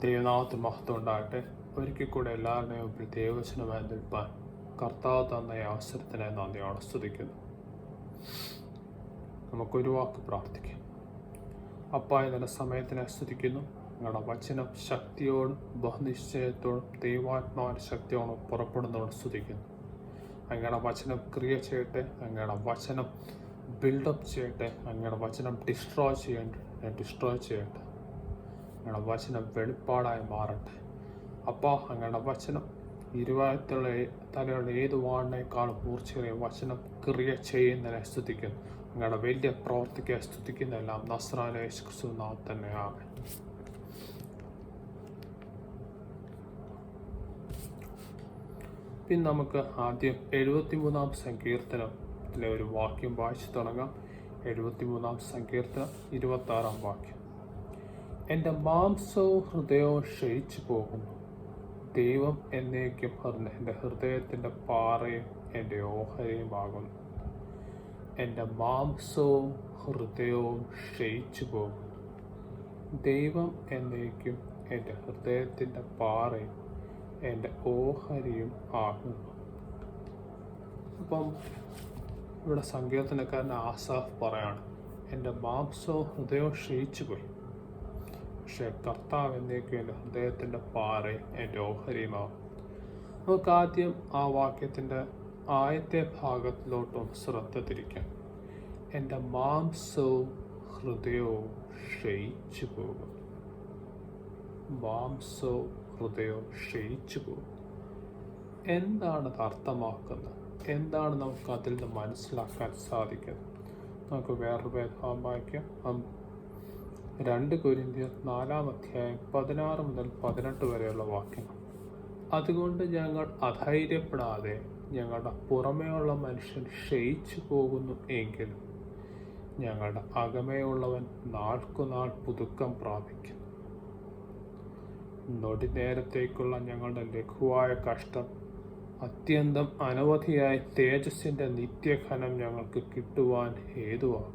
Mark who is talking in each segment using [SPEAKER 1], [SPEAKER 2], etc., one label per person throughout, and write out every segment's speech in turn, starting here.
[SPEAKER 1] ദൈവനാമത്തിന് മഹത്വം ഉണ്ടാകട്ടെ. ഒരിക്കൽ കൂടെ എല്ലാവരുടെയും മുമ്പിൽ ദൈവവചനമായി നിൽപ്പാൻ കർത്താവ് തന്ന ഈ അവസരത്തിനായി നന്ദിയോടെ സ്തുതിക്കുന്നു. നമുക്കൊരു വാക്ക് പ്രാർത്ഥിക്കാം. അപ്പായ നല്ല സമയത്തിനെ സ്തുതിക്കുന്നു. നിങ്ങളുടെ വചനം ശക്തിയോടും ബഹുനിശ്ചയത്തോടും ദൈവാത്മാവിൻ്റെ ശക്തിയോടും പുറപ്പെടുന്നതോട് സ്തുതിക്കുന്നു. അങ്ങയുടെ വചനം ക്രിയ ചെയ്യട്ടെ, അങ്ങയുടെ വചനം ബിൽഡപ്പ് ചെയ്യട്ടെ, അങ്ങയുടെ വചനം ഡിസ്ട്രോയ് ചെയ്യട്ടെ. അങ്ങയുടെ വചനം വെളിപ്പാടായി മാറട്ടെ. അപ്പോൾ അങ്ങയുടെ വചനം ഇരുവായത്തുള്ള തലയുള്ള ഏത് വാണിനേക്കാളും മൂർച്ചയേറിയ വചനം ക്രിയ ചെയ്യുന്നതിനെ സ്തുതിക്കുന്നു. അങ്ങയുടെ വലിയ പ്രവർത്തിക്കാൻ സ്തുതിക്കുന്നതെല്ലാം നസ്രായ യേശു ക്രിസ്തു നാമത്തിൽ തന്നെയാണ്. പിന്നെ നമുക്ക് ആദ്യം 73-ാം സങ്കീർത്തനത്തിലെ ഒരു വാക്യം വായിച്ചു തുടങ്ങാം. 73-ാം സങ്കീർത്തനം 26-ാം വാക്യം. എൻ്റെ മാംസവും ഹൃദയവും ക്ഷയിച്ചു പോകുന്നു, ദൈവം എന്നേക്കും എൻ്റെ ഹൃദയത്തിൻ്റെ പാറയും എൻ്റെ ഓഹരിയുമാകുന്നു. എൻ്റെ മാംസവും ഹൃദയവും ക്ഷയിച്ചു പോകുന്നു, ദൈവം എന്നേക്കും എൻ്റെ ഹൃദയത്തിൻ്റെ പാറയും എൻ്റെ ഓഹരിയും ആകുന്നു. അപ്പം ഇവിടെ സങ്കീർത്തനക്കാരൻ ആസാഫ് പറയാണ്, എൻ്റെ മാംസവും ഹൃദയവും ക്ഷയിച്ചു പോയി, പക്ഷേ കർത്താവ് എന്നേക്കും എൻ്റെ ഹൃദയത്തിൻ്റെ പാറയും എൻ്റെ ഓഹരിയുമാകും. നമുക്ക് ആദ്യം ആ വാക്യത്തിൻ്റെ ആദ്യത്തെ ഭാഗത്തിലോട്ടും ശ്രദ്ധ തിരിക്കാം. എൻ്റെ മാംസവും ഹൃദയവും ക്ഷയിച്ചു പോകും. മാംസവും ഹൃദയവും ക്ഷയിച്ചു പോകും. എന്താണത് അർത്ഥമാക്കുന്നത്? എന്താണ് നമുക്ക് അതിൽ നിന്ന് മനസ്സിലാക്കാൻ സാധിക്കുന്നത്? നമുക്ക് വേറൊരു വേദഭാഗം വായിക്കാം. 2 കൊരിന്ത്യർ 4-ാം അധ്യായം 16 മുതൽ 18 വരെയുള്ള വാക്യങ്ങൾ. അതുകൊണ്ട് ഞങ്ങൾ അധൈര്യപ്പെടാതെ ഞങ്ങളുടെ പുറമേയുള്ള മനുഷ്യൻ ക്ഷയിച്ചു പോകുന്നു എങ്കിലും ഞങ്ങളുടെ അകമേയുള്ളവൻ നാൾക്കുനാൾ പുതുക്കം പ്രാപിക്കും. നൊടി നേരത്തേക്കുള്ള ഞങ്ങളുടെ ലഘുവായ കഷ്ടം അത്യന്തം അനവധിയായി തേജസ്സിൻ്റെ നിത്യഘനം ഞങ്ങൾക്ക് കിട്ടുവാൻ ഹേതുവാകും.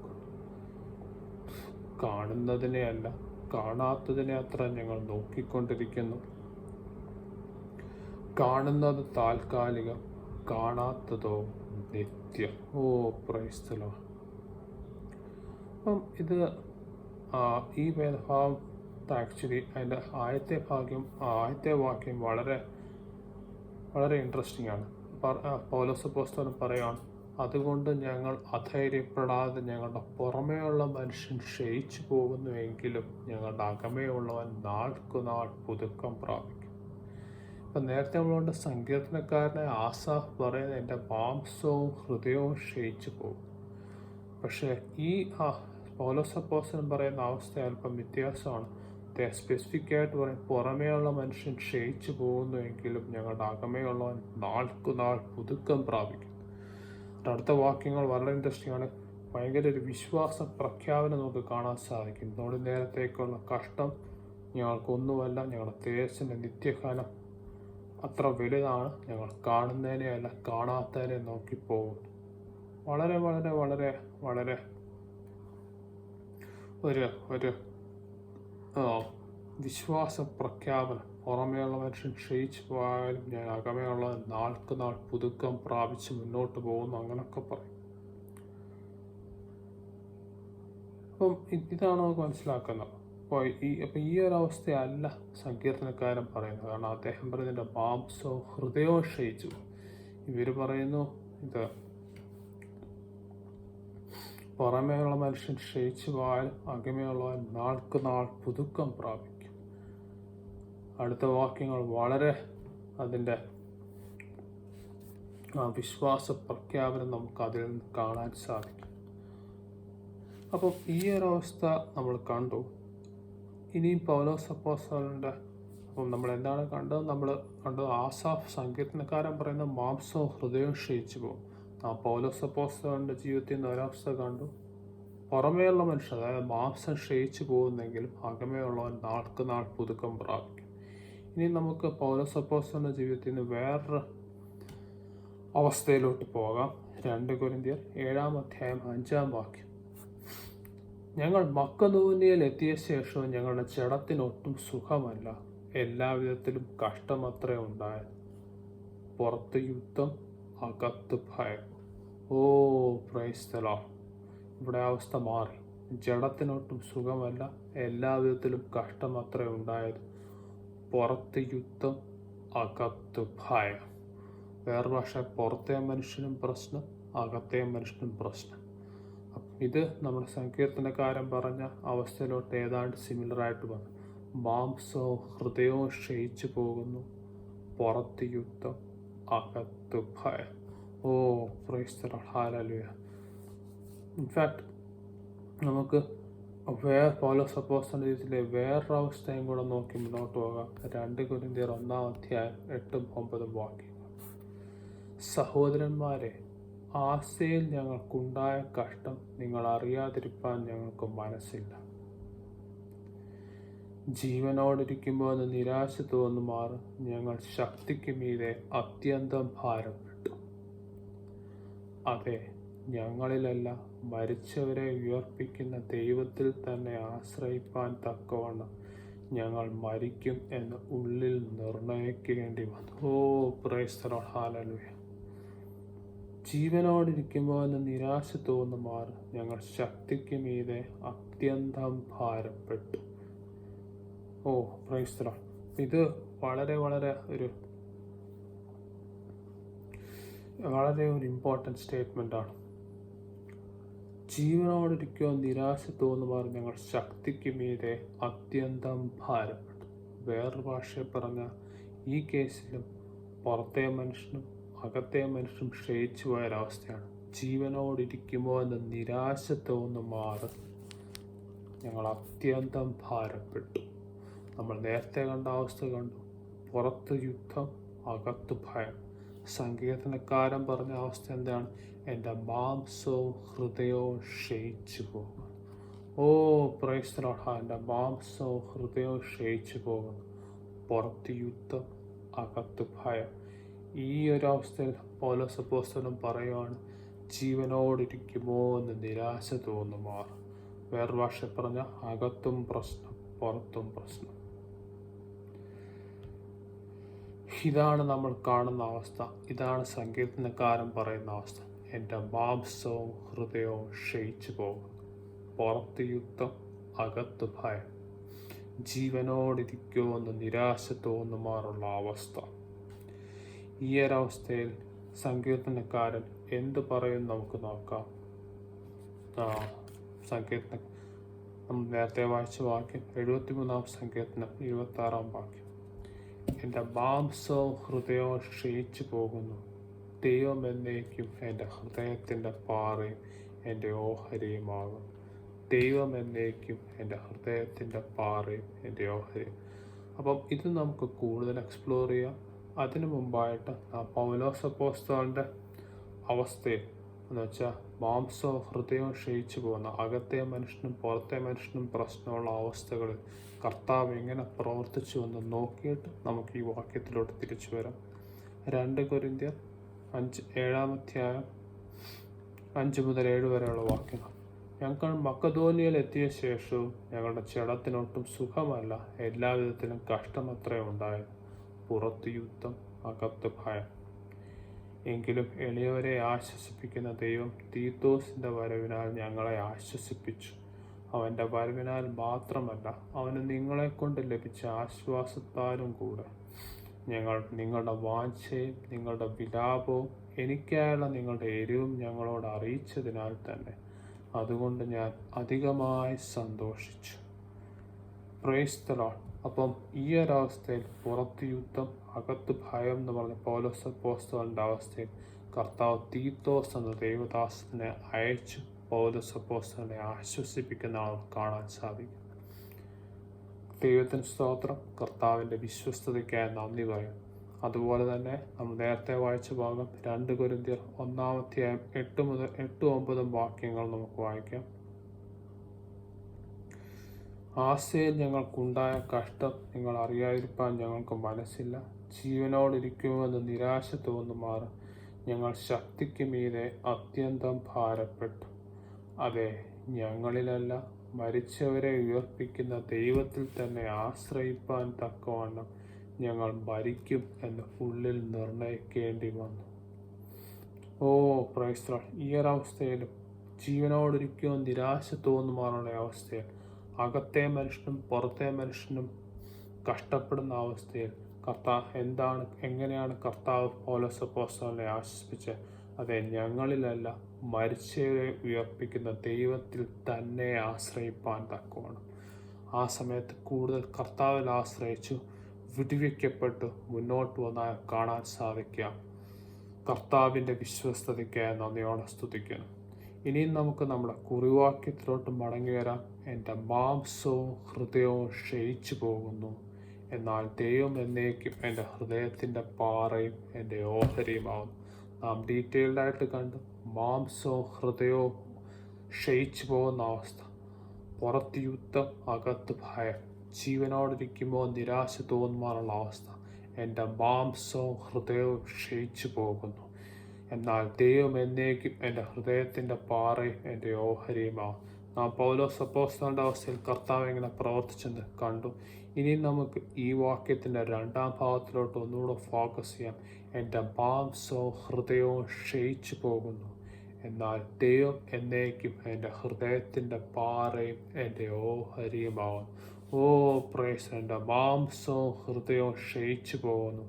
[SPEAKER 1] കാണുന്നതിനെ അല്ല, കാണാത്തതിനെ അത്ര ഞങ്ങൾ നോക്കിക്കൊണ്ടിരിക്കുന്നു. കാണുന്നത് താൽക്കാലികം, കാണാത്തതോ നിത്യം. Price the Lord. അപ്പം ഇത് ഈ വേദഭാഗം ആക്ച്വലി അതിൻ്റെ ആദ്യത്തെ വാക്യം വളരെ വളരെ ഇൻട്രസ്റ്റിംഗ് ആണ്. പൗലോസ് അപ്പോസ്തലൻ പറയുകയാണ്, അതുകൊണ്ട് ഞങ്ങൾ അധൈര്യപ്പെടാതെ ഞങ്ങളുടെ പുറമേയുള്ള മനുഷ്യൻ ക്ഷയിച്ചു പോകുന്നുവെങ്കിലും ഞങ്ങളുടെ അകമേയുള്ളവൻ നാൾക്കുനാൾ പുതുക്കം പ്രാപിക്കും. ഇപ്പം നേരത്തെ നമ്മളുകൊണ്ട് സങ്കീർത്തനക്കാരനെ ആസാഫ് പറയുന്നത് എൻ്റെ മാംസവും ഹൃദയവും ക്ഷയിച്ചു പോകും. പക്ഷേ ഈ പൗലോസ് അപ്പോസ്തലൻ പറയുന്ന അവസ്ഥ അല്പം വ്യത്യാസമാണ്. സ്പെസിഫിക് ആയിട്ട് പറയും, പുറമേയുള്ള മനുഷ്യൻ ക്ഷയിച്ചു പോകുന്നുവെങ്കിലും ഞങ്ങളുടെ അകമേയുള്ളവൻ നാൾക്കുനാൾ പുതുക്കം പ്രാപിക്കും. അടുത്ത വാക്യങ്ങൾ വളരെ ഇൻട്രസ്റ്റിംഗ് ആണ്. ഭയങ്കര ഒരു വിശ്വാസ പ്രഖ്യാപനം നമുക്ക് കാണാൻ സാധിക്കും. നമ്മുടെ നേരത്തേക്കുള്ള കഷ്ടം ഞങ്ങൾക്കൊന്നുമല്ല, ഞങ്ങളുടെ തേജസ്സിൻ്റെ നിത്യകാലം അത്ര വലുതാണ്. ഞങ്ങൾ കാണുന്നതിനെയല്ല, കാണാത്തതിനെ നോക്കിപ്പോകും. വളരെ വളരെ വളരെ വളരെ ഒരു വിശ്വാസ പ്രഖ്യാപനം. പുറമേയുള്ള മനുഷ്യൻ ക്ഷയിച്ചു പോയാലും ഞാൻ അകമേയുള്ള നാൾക്കുനാൾ പുതുക്കം പ്രാപിച്ച് മുന്നോട്ട് പോകുന്നു, അങ്ങനൊക്കെ പറയും. അപ്പം ഇതാണ് നമുക്ക് മനസ്സിലാക്കുന്നത്. അപ്പോൾ ഈ ഒരു അവസ്ഥയല്ല സങ്കീർത്തനക്കാരൻ പറയുന്നത്. കാരണം അദ്ദേഹം പറയുന്നതിൻ്റെ മാംസവും ഹൃദയവും ക്ഷയിച്ചു. ഇവർ പറയുന്നു ഇത് പുറമേയുള്ള മനുഷ്യൻ ക്ഷയിച്ചു പോയാലും അകമേയുള്ളവൻ നാൾക്കുനാൾ പുതുക്കം പ്രാപിക്കും. അടുത്ത വാക്യങ്ങൾ വളരെ അതിൻ്റെ വിശ്വാസ പ്രഖ്യാപനം നമുക്ക് അതിൽ നിന്ന് കാണാൻ സാധിക്കും. അപ്പം ഈ ഒരവസ്ഥ നമ്മൾ കണ്ടു. ഇനിയും പൗലോസ് അപ്പോസ്തലൻ്റെ നമ്മൾ എന്താണ് കണ്ടത്? നമ്മൾ കണ്ടത് ആസാഫ് സങ്കീർത്തനക്കാരൻ പറയുന്ന മാംസവും ഹൃദയവും ക്ഷയിച്ചു പോകും. പൗലോസ് അപ്പോസ്തലൻ്റെ ജീവിതത്തിൽ നിന്ന് ഒരവസ്ഥ കണ്ടു. പുറമേയുള്ള മനുഷ്യൻ, അതായത് മാംസം ക്ഷയിച്ചു പോകുന്നെങ്കിലും അകമേയുള്ളവൻ നാൾക്കുനാൾ പുതുക്കം പ്രാപിക്കും. ഇനി നമുക്ക് പൗലോസ് അപ്പോസ്തലൻ്റെ ജീവിതത്തിൽ നിന്ന് വേറൊരു അവസ്ഥയിലോട്ട് പോകാം. 2 കൊരിന്ത്യർ 7-ാം അധ്യായം 5-ാം വാക്യം. ഞങ്ങൾ മക്കദോന്യയിൽ എത്തിയ ശേഷവും ഞങ്ങളുടെ ജഡത്തിനൊട്ടും സുഖമല്ല, എല്ലാവിധത്തിലും കഷ്ടമത്രേ ഉണ്ടായത്. പുറത്ത് യുദ്ധം, അകത്ത് ഭയം. Oh praise the Lord. ഇവിടെ അവസ്ഥ മാറി. ജഡത്തിനൊട്ടും സുഖമല്ല, എല്ലാവിധത്തിലും കഷ്ടമത്രേ ഉണ്ടായത്. പുറത്ത് യുദ്ധം, അകത്ത് ഭയം. വേറെ ഭാഷ, പുറത്തെ മനുഷ്യനും പ്രശ്നം, അകത്തെ മനുഷ്യനും പ്രശ്നം. ഇത് നമ്മുടെ സങ്കീർത്തനക്കാരൻ പറഞ്ഞ അവസ്ഥയിലോട്ട് ഏതാണ്ട് സിമിലറായിട്ട് വന്നു. മാംസവും ഹൃദയവും ക്ഷയിച്ചു പോകുന്നു, പുറത്ത് യുദ്ധം, അകത്ത് ഭയം. Oh praise the Lord, hallelujah. In fact നമുക്ക് പൗലോസ് അപ്പോസ്തലന്റെ രീതിയിലെ വേറൊരു അവസ്ഥയും കൂടെ നോക്കി മുന്നോട്ട് പോകാം. 2 കൊരിന്ത്യർ 1-ാം അധ്യായം 8-9 വാക്യങ്ങൾ. സഹോദരന്മാരെ, ആസയിൽ ഞങ്ങൾക്കുണ്ടായ കഷ്ടം നിങ്ങൾ അറിയാതിരിപ്പാൻ ഞങ്ങൾക്ക് മനസ്സില്ല. ജീവനോടിരിക്കുമ്പോൾ നിരാശ തോന്നുമാറ് ഞങ്ങൾ ശക്തിക്ക് മീതെ അത്യന്തം ഭാരപ്പെട്ടു. അതെ, ഞങ്ങളിലല്ല, മരിച്ചവരെ ഉയർപ്പിക്കുന്ന ദൈവത്തിൽ തന്നെ ആശ്രയിപ്പാൻ തക്കവണ്ണം ഞങ്ങൾ മരിക്കും എന്ന് ഉള്ളിൽ നിർണയിക്കേണ്ടി വന്നു. ഓ പ്രൈസ് ദി ലോർഡ്, ഹല്ലേലൂയ. ജീവനോടിരിക്കുമ്പോൾ നിരാശ തോന്നുമാറ് ഞങ്ങൾ ശക്തിക്ക് മീതെ അത്യന്തം ഭാരപ്പെട്ടു. ഓ പ്രൈസ് ദി ലോർഡ്. ഇത് വളരെ ഒരു ഇമ്പോർട്ടൻറ്റ് സ്റ്റേറ്റ്മെൻ്റ് ആണ്. ജീവനോടിരിക്കോ നിരാശ തോന്നുമാർ ഞങ്ങൾ ശക്തിക്ക് മീതെ അത്യന്തം ഭാരപ്പെട്ടു. വേറൊരു ഭാഷയിൽ പറഞ്ഞ ഈ കേസിലും പുറത്തെ മനുഷ്യനും അകത്തെ മനുഷ്യനും ക്ഷയിച്ചു പോയൊരവസ്ഥയാണ്. ജീവനോടിരിക്കുമോ എന്ന നിരാശ തോന്നുമാർ ഞങ്ങൾ അത്യന്തം ഭാരപ്പെട്ടു. നമ്മൾ നേരത്തെ കണ്ട അവസ്ഥ കണ്ടു. പുറത്ത് യുദ്ധം, അകത്ത് ഭയം. സങ്കീർത്തനക്കാരൻ പറഞ്ഞ അവസ്ഥ എന്താണ്? എൻ്റെ മാംസവും ഹൃദയവും ക്ഷയിച്ചു പോകുന്നു. ഓ പ്രൈസ് ദി ലോർഡ്, എൻ്റെ മാംസവും ഹൃദയവും ക്ഷയിച്ചു പോകുന്നു. പുറത്ത് യുദ്ധം, അകത്ത് ഭയം. ഈ ഒരു അവസ്ഥയിൽ പൗലോസ് അപ്പോസ്തലൻ പറയുവാണ്, ജീവനോടിരിക്കുമോ എന്ന് നിരാശ തോന്നുമാർ. വേറൊരു ഭാഷ പറഞ്ഞ അകത്തും പ്രശ്നം, പുറത്തും പ്രശ്നം. ഇതാണ് നമ്മൾ കാണുന്ന അവസ്ഥ. ഇതാണ് സങ്കീർത്തനക്കാരൻ പറയുന്ന അവസ്ഥ. എൻ്റെ മാംസവും ഹൃദയവും ക്ഷയിച്ചു പോകുന്നു. പുറത്ത് യുദ്ധം, അകത്ത് ഭയം. ജീവനോടിരിക്കുമെന്ന് നിരാശ തോന്നുമാറുള്ള അവസ്ഥ. ഈ ഒരവസ്ഥയിൽ സങ്കീർത്തനക്കാരൻ എന്ത് പറയും നമുക്ക് നോക്കാം. സങ്കീർത്തനം നമ്മൾ നേരത്തെ വായിച്ച വാക്യം 73-ാം സങ്കീർത്തനം 26-ാം വാക്യം. എൻ്റെ മാംസവും ഹൃദയവും ക്ഷയിച്ചു പോകുന്നു. ദൈവം എന്നേക്കും എൻ്റെ ഹൃദയത്തിൻ്റെ പാറയും എൻ്റെ ഓഹരിയുമാകും. ദൈവം എന്നേക്കും എൻ്റെ ഹൃദയത്തിൻ്റെ പാറയും എൻ്റെ ഓഹരിയും. അപ്പം ഇത് നമുക്ക് കൂടുതൽ എക്സ്പ്ലോർ ചെയ്യാം. അതിനു മുമ്പായിട്ട് പൗലോസ് അപ്പോസ്തലൻ്റെ അവസ്ഥയിൽ എന്ന് വെച്ചാൽ മാംസവും ഹൃദയവും ക്ഷയിച്ചു പോകുന്ന അകത്തെ മനുഷ്യനും പുറത്തെ മനുഷ്യനും പ്രശ്നമുള്ള അവസ്ഥകളിൽ കർത്താവ് എങ്ങനെ പ്രവർത്തിച്ചു എന്ന് നോക്കിയിട്ട് നമുക്ക് ഈ വാക്യത്തിലോട്ട് തിരിച്ചു വരാം. 2 കൊരിന്ത്യർ 7-ാം അധ്യായം 5 മുതൽ 7 വരെയുള്ള വാക്യങ്ങൾ. ഞങ്ങൾ മക്കദോനിയയിൽ എത്തിയ ശേഷവും ഞങ്ങളുടെ ജഡത്തിനൊട്ടും സുഖമല്ല, എല്ലാവിധത്തിലും കഷ്ടമത്രേ ഉണ്ടായത്. പുറത്ത് യുദ്ധം, അകത്ത് ഭയം. എങ്കിലും എളിയവരെ ആശ്വസിപ്പിക്കുന്ന ദൈവം തീത്തോസിൻ്റെ വരവിനാൽ ഞങ്ങളെ ആശ്വസിപ്പിച്ചു. അവൻ്റെ വരവിനാൽ മാത്രമല്ല, അവന് നിങ്ങളെക്കൊണ്ട് ലഭിച്ച ആശ്വാസത്താലും കൂടെ. ഞങ്ങൾ നിങ്ങളുടെ വാഞ്ഛയും നിങ്ങളുടെ വിലാപവും എനിക്കായുള്ള നിങ്ങളുടെ എരിവും ഞങ്ങളോട് അറിയിച്ചതിനാൽ തന്നെ അതുകൊണ്ട് ഞാൻ അധികമായി സന്തോഷിച്ചു. Price the Lord. അപ്പം ഈ ഒരവസ്ഥയിൽ പുറത്ത് യുദ്ധം, അകത്ത് ഭയം എന്ന് പറഞ്ഞ പൗലോസ് അപ്പോസ്തലൻ്റെ അവസ്ഥയിൽ കർത്താവ് തീത്തോസ് എന്ന ദൈവദാസനെ അയച്ചു പൗലോസ് അപ്പോസ്തലനെ ആശ്വസിപ്പിക്കുന്നതാണ് കാണാൻ സാധിക്കും. ദൈവത്തിന് സ്തോത്രം. കർത്താവിൻ്റെ വിശ്വസ്തതയ്ക്കായി നന്ദി പറയും. അതുപോലെ തന്നെ നമ്മൾ നേരത്തെ വായിച്ച ഭാഗം 2 കൊരിന്ത്യർ 1-ാം അധ്യായം 8 മുതൽ 8-9 വാക്യങ്ങൾ നമുക്ക് വായിക്കാം. ആസയിൽ ഞങ്ങൾക്കുണ്ടായ കഷ്ടം നിങ്ങൾ അറിയാതിരിപ്പാൻ ഞങ്ങൾക്ക് മനസ്സില്ല. ജീവനോടിരിക്കുമെന്ന് നിരാശ തോന്നുമാറ് ഞങ്ങൾ ശക്തിക്ക് മീതെ അത്യന്തം ഭാരപ്പെട്ടു. അതെ, ഞങ്ങളിലല്ല, മരിച്ചവരെ ഉയർപ്പിക്കുന്ന ദൈവത്തിൽ തന്നെ ആശ്രയിപ്പാൻ തക്കവണ്ണം ഞങ്ങൾ മരിക്കും എന്ന് ഉള്ളിൽ നിർണയിക്കേണ്ടി വന്നു. ഓ പ്രൈസ് ദി ലോർഡ്. ഈ ഒരവസ്ഥയിലും ജീവനോടിരിക്കുവാൻ നിരാശ തോന്നുവാനുള്ള അവസ്ഥയിൽ, അകത്തെ മനുഷ്യനും പുറത്തെ മനുഷ്യനും കഷ്ടപ്പെടുന്ന അവസ്ഥയിൽ എങ്ങനെയാണ് കർത്താവ് പൗലോസ് അപ്പോസ്തലനെ ആശ്വസിപ്പിച്ച്, അതെ, ഞങ്ങളിലല്ല മരിച്ചവരെ ഉയർപ്പിക്കുന്ന ദൈവത്തിൽ തന്നെ ആശ്രയിപ്പാൻ തക്കവണ്ണം. ആ സമയത്ത് കൂടുതൽ കർത്താവിൽ ആശ്രയിച്ചു വിടുവിക്കപ്പെട്ട് മുന്നോട്ട് വന്നാൽ കാണാൻ സാധിക്കാം. കർത്താവിൻ്റെ വിശ്വസ്തതയ്ക്കായി നന്ദിയോടെ സ്തുതിക്കുന്നു. ഇനിയും നമുക്ക് നമ്മുടെ കുറിവാക്യത്തിലോട്ട് മടങ്ങി വരാം. എൻ്റെ മാംസവും ഹൃദയവും ക്ഷയിച്ചു പോകുന്നു, എന്നാൽ ദൈവം എന്നേക്കും എൻ്റെ ഹൃദയത്തിൻ്റെ പാറയും എൻ്റെ ഓഹരിയുമാകുന്നു. നാം ഡീറ്റെയിൽഡായിട്ട് കണ്ട് മാംസവും ഹൃദയവും ക്ഷയിച്ചു പോകുന്ന അവസ്ഥ, പുറത്ത് യുദ്ധം, അകത്ത് ഭയം, ജീവനോടിരിക്കുമ്പോൾ നിരാശ തോന്നുവാനുള്ള അവസ്ഥ. എൻ്റെ മാംസവും ഹൃദയവും ക്ഷയിച്ചു പോകുന്നു, എന്നാൽ ദൈവം എന്നേക്കും എൻ്റെ ഹൃദയത്തിൻ്റെ പാറയും എൻ്റെ ഓഹരിയുമാകും. നാം പൗലോസ് അപ്പോസ്തലന്റെ അവസ്ഥയിൽ കർത്താവ് എങ്ങനെ പ്രവർത്തിച്ചെന്ന് കണ്ടു. ഇനി നമുക്ക് ഈ വാക്യത്തിൻ്റെ രണ്ടാം ഭാഗത്തിലോട്ട് ഒന്നുകൂടെ ഫോക്കസ് ചെയ്യാം. എൻ്റെ മാംസവും ഹൃദയവും ക്ഷയിച്ചു പോകുന്നു, എന്നാൽ ദൈവം എന്നേക്കും എൻ്റെ ഹൃദയത്തിൻ്റെ പാറയും എൻ്റെ ഓഹരിയുമാകും. ഓ പ്രൈസ്. എൻ്റെ മാംസവും ഹൃദയവും ക്ഷയിച്ചു പോകുന്നു,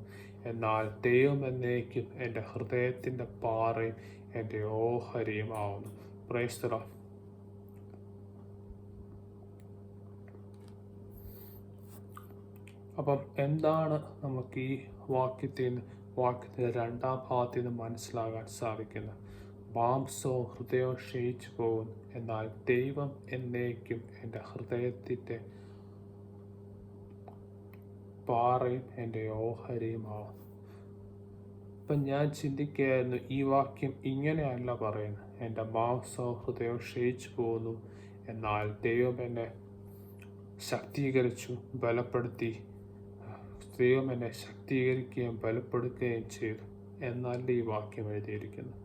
[SPEAKER 1] എന്നാൽ ദൈവം എന്നേക്കും എൻ്റെ ഹൃദയത്തിൻ്റെ പാറയും എൻ്റെ ഓഹരിയുമാകുന്നു. Price the Lord. അപ്പം എന്താണ് നമുക്ക് ഈ വാക്യത്തിൻ്റെ രണ്ടാം ഭാഗത്തിൽ നിന്ന് മനസ്സിലാകാൻ സാധിക്കുന്നത്? മാംസവും ഹൃദയവും ക്ഷയിച്ചു പോകുന്നു, എന്നാൽ ദൈവം എന്നേക്കും എൻ്റെ ഹൃദയത്തിൻ്റെ പാറയും എൻ്റെ ഓഹരിയുമാകും. ഇപ്പം ഞാൻ ചിന്തിക്കുകയായിരുന്നു, ഈ വാക്യം ഇങ്ങനെയല്ല പറയുന്നത്. എൻ്റെ മാംസവും ഹൃദയവും ക്ഷയിച്ചു പോകുന്നു, എന്നാൽ ദൈവം എന്നെ ശക്തീകരിച്ചു, ബലപ്പെടുത്തി. ദൈവം എന്നെ ശക്തീകരിക്കുകയും ബലപ്പെടുത്തുകയും ചെയ്തു എന്നല്ല ഈ വാക്യം എഴുതിയിരിക്കുന്നത്.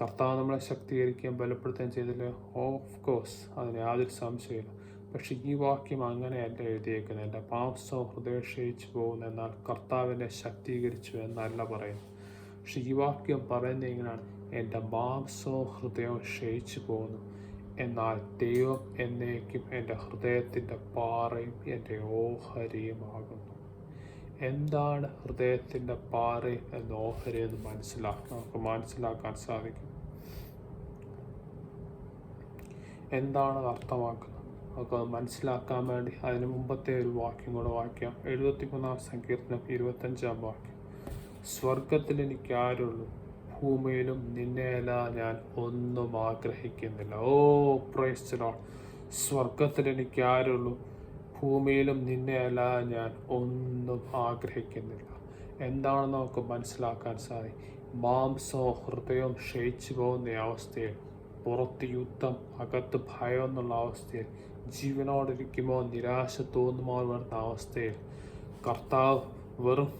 [SPEAKER 1] കർത്താവ് നമ്മളെ ശക്തീകരിക്കുകയും ബലപ്പെടുത്തുകയും ചെയ്തില്ലേ? ഓഫ് കോഴ്സ്, അതിന് യാതൊരു സംശയമില്ല. പക്ഷെ ഈ വാക്യം അങ്ങനെയല്ല എഴുതിയേക്കുന്നത്. എൻ്റെ മാംസവും ഹൃദയം ക്ഷയിച്ചു പോകുന്നു, എന്നാൽ കർത്താവിനെ ശക്തീകരിച്ചു എന്നല്ല പറയുന്നത്. പക്ഷെ ഈ വാക്യം പറയുന്നത് ഇങ്ങനെയാണ്: എൻ്റെ മാംസവും ഹൃദയവും ക്ഷയിച്ചു പോകുന്നു, എന്നാൽ ദൈവം എന്നേക്കും എൻ്റെ ഹൃദയത്തിൻ്റെ പാറയും എൻ്റെ ഓഹരിയുമാകുന്നു. എന്താണ് ഹൃദയത്തിൻ്റെ പാറയും എന്ന ഓഹരി എന്ന് നമുക്ക് മനസ്സിലാക്കാൻ സാധിക്കും. എന്താണ് അർത്ഥമാക്കുന്നത് നമുക്ക് മനസ്സിലാക്കാൻ വേണ്ടി അതിന് മുമ്പത്തെ ഒരു വാക്യം കൂടെ വായിക്കാം. 73 സങ്കീർത്തനം 25 വാക്യം: സ്വർഗത്തിൽ എനിക്ക് ആരുള്ളൂ, ഭൂമിയിലും നിന്നെയല്ല ഞാൻ ഒന്നും ആഗ്രഹിക്കുന്നില്ല. ഓ പ്രൈസ് ദി ലോർഡ്. സ്വർഗത്തിൽ എനിക്ക് ആരുള്ളൂ, ഭൂമിയിലും നിന്നെയല്ല ഞാൻ ഒന്നും ആഗ്രഹിക്കുന്നില്ല. എന്താണെന്ന് നമുക്ക് മനസ്സിലാക്കാൻ സാധിക്കും. മാംസവും ഹൃദയവും ക്ഷയിച്ചു പോകുന്ന അവസ്ഥയിൽ, പുറത്ത് യുദ്ധം, അകത്ത് ഭയം എന്നുള്ള അവസ്ഥയിൽ, ജീവനോടിരിക്കുമ്പോൾ നിരാശ തോന്നുമ്പോൾ വരുന്ന അവസ്ഥയിൽ, കർത്താവ് വെറും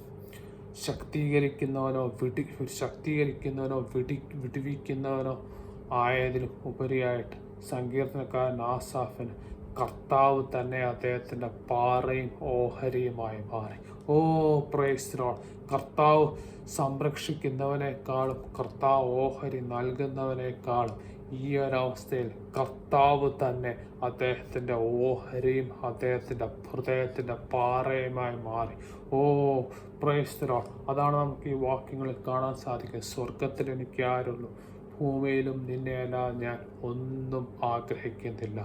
[SPEAKER 1] ശക്തീകരിക്കുന്നവനോ വിടുവിക്കുന്നവനോ ആയതിലും ഉപരിയായിട്ട് സങ്കീർത്തനക്കാരൻ ആസാഫിന് കർത്താവ് തന്നെ അദ്ദേഹത്തിൻ്റെ പാറയും ഓഹരിയുമായി മാറി. ഓ പ്രൈസ് ദി ലോർഡ്. കർത്താവ് സംരക്ഷിക്കുന്നവനേക്കാളും കർത്താവ് ഓഹരി നൽകുന്നവനേക്കാളും ഈ ഒരവസ്ഥയിൽ കർത്താവ് തന്നെ അദ്ദേഹത്തിൻ്റെ ഓഹരിയും അദ്ദേഹത്തിൻ്റെ ഹൃദയത്തിൻ്റെ പാറയുമായി മാറി. ഓ പ്രൈസ് ദി ലോർഡ്. അതാണ് നമുക്ക് ഈ വാക്യങ്ങളിൽ കാണാൻ സാധിക്കുന്നത്. സ്വർഗത്തിൽ എനിക്ക് ആരുള്ളൂ, ഭൂമിയിലും നിന്നെയല്ല ഞാൻ ഒന്നും ആഗ്രഹിക്കുന്നില്ല.